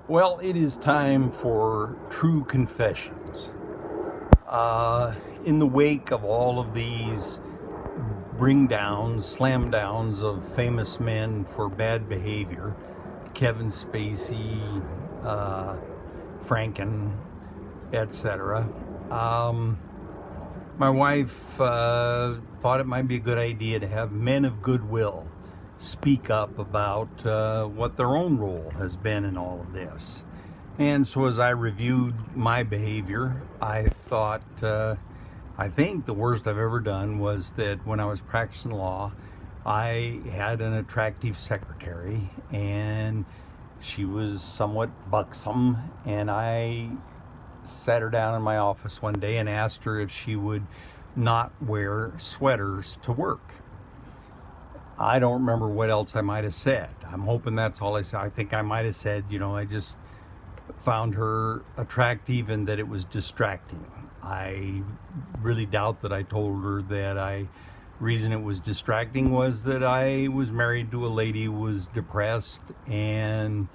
Well, it is time for True Confessions. In the wake of all of these slam downs of famous men for bad behavior, Kevin Spacey, Franken, etc., my wife thought it might be a good idea to have men of goodwill speak up about what their own role has been in all of this. And so as I reviewed my behavior, I thought, I think the worst I've ever done was that when I was practicing law, I had an attractive secretary and she was somewhat buxom, and I sat her down in my office one day and asked her if she would not wear sweaters to work. I don't remember what else I might have said. I'm hoping that's all I said. I think I might have said, I just found her attractive and that it was distracting. I really doubt that I told her that reason it was distracting was that I was married to a lady who was depressed and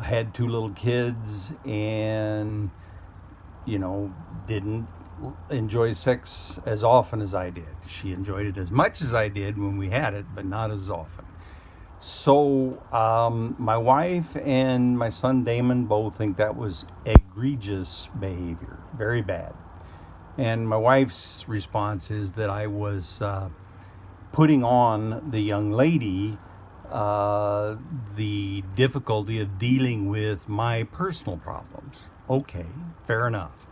had 2 little kids and, didn't enjoy sex as often as I did. She enjoyed it as much as I did when we had it, but not as often. So my wife and my son Damon both think that was egregious behavior, very bad. And my wife's response is that I was putting on the young lady the difficulty of dealing with my personal problems. Okay, fair enough.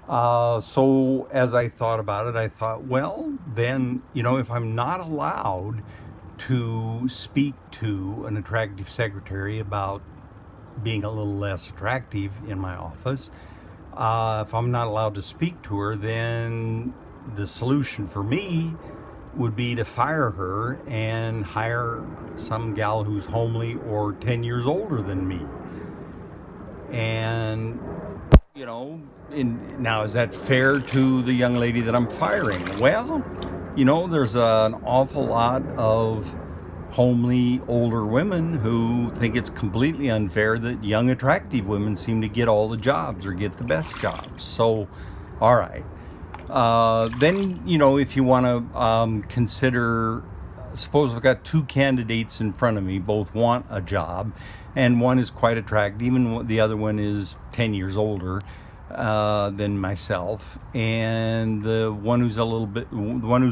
So as I thought about it, I thought, well, then, if I'm not allowed to speak to an attractive secretary about being a little less attractive in my office, if I'm not allowed to speak to her, then the solution for me would be to fire her and hire some gal who's homely or 10 years older than me. And, now is that fair to the young lady that I'm firing? Well, there's an awful lot of homely older women who think it's completely unfair that young attractive women seem to get all the jobs or get the best jobs. So, all right. Then, if you want to consider, suppose I've got 2 candidates in front of me, both want a job, and one is quite attractive, even the other one is 10 years older than myself, and the one who's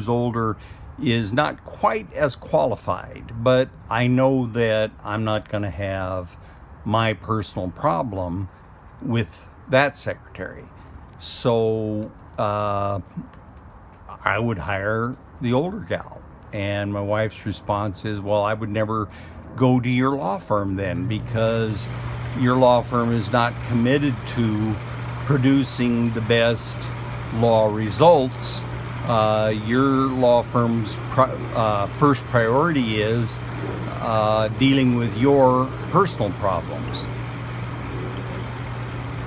older is not quite as qualified, but I know that I'm not going to have my personal problem with that secretary. So I would hire the older gal. And my wife's response is, well, I would never go to your law firm then, because your law firm is not committed to producing the best law results. Your law firm's first priority is dealing with your personal problems.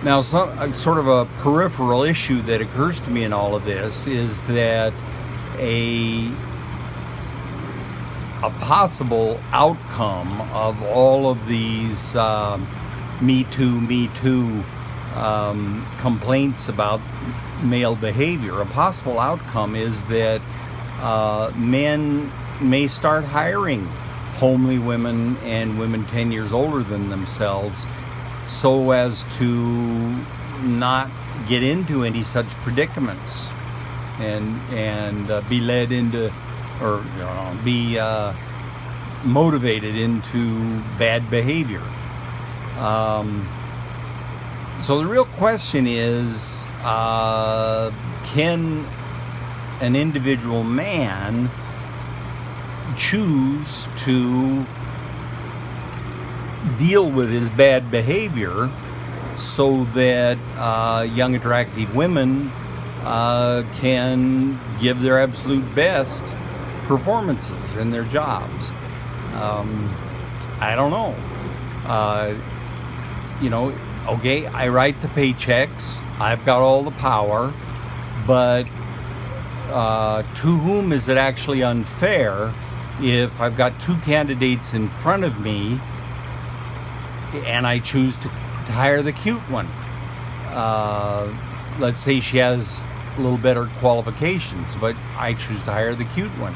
Now, sort of a peripheral issue that occurs to me in all of this is that a possible outcome of all of these Me Too complaints about male behavior, a possible outcome is that men may start hiring homely women and women 10 years older than themselves so as to not get into any such predicaments and be led into or be motivated into bad behavior. So the real question is, can an individual man choose to deal with his bad behavior so that young attractive women can give their absolute best performances in their jobs? I don't know. Okay, I write the paychecks, I've got all the power, but to whom is it actually unfair if I've got 2 candidates in front of me and I choose to to hire the cute one. Let's say she has a little better qualifications, but I choose to hire the cute one.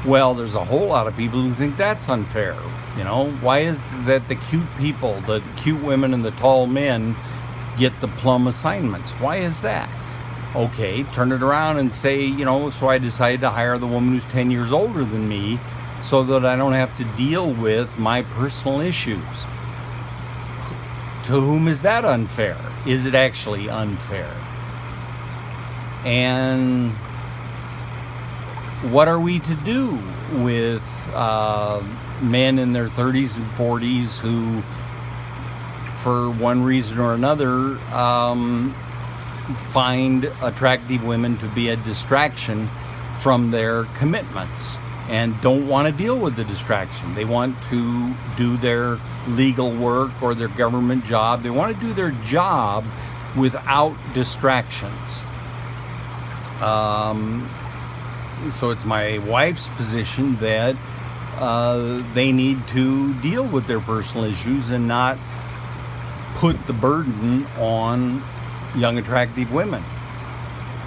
Well, there's a whole lot of people who think that's unfair. You know, why is that the cute people, the cute women and the tall men get the plum assignments? Why is that? Okay, turn it around and say, you know, so I decided to hire the woman who's 10 years older than me so that I don't have to deal with my personal issues. To whom is that unfair? Is it actually unfair? And what are we to do with men in their 30s and 40s who, for one reason or another, find attractive women to be a distraction from their commitments and don't want to deal with the distraction? They want to do their legal work or their government job. They want to do their job without distractions. So it's my wife's position that they need to deal with their personal issues and not put the burden on young, attractive women.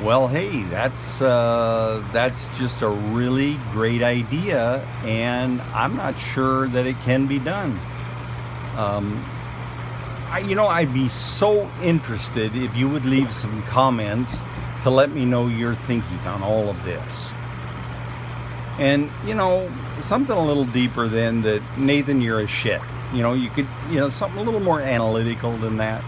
Well, hey, that's just a really great idea, and I'm not sure that it can be done. I'd be so interested if you would leave some comments to let me know your thinking on all of this. And, something a little deeper than that, Nathan, you're a shit. You could, something a little more analytical than that.